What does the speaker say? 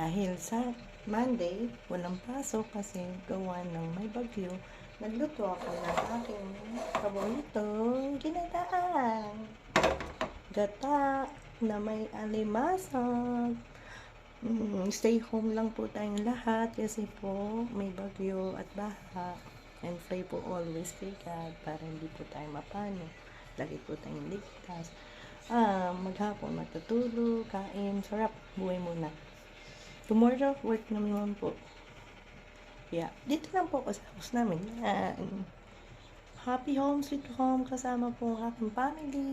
Dahil sa Monday, walang pasok kasi gawa ng may bagyo, nagluto ako ng aking paboritong ginataan. Gata na may alimasag. Stay home lang po tayong lahat kasi po may bagyo at baha. And pray po always kay God para hindi po tayo mapano. Lagi po tayong ligtas. Maghapon matutulog, kain, sarap, buhay muna. Tomorrow, work naman po. Yeah, dito lang po ako sa house namin. Happy home, sweet home, kasama po ang aking family.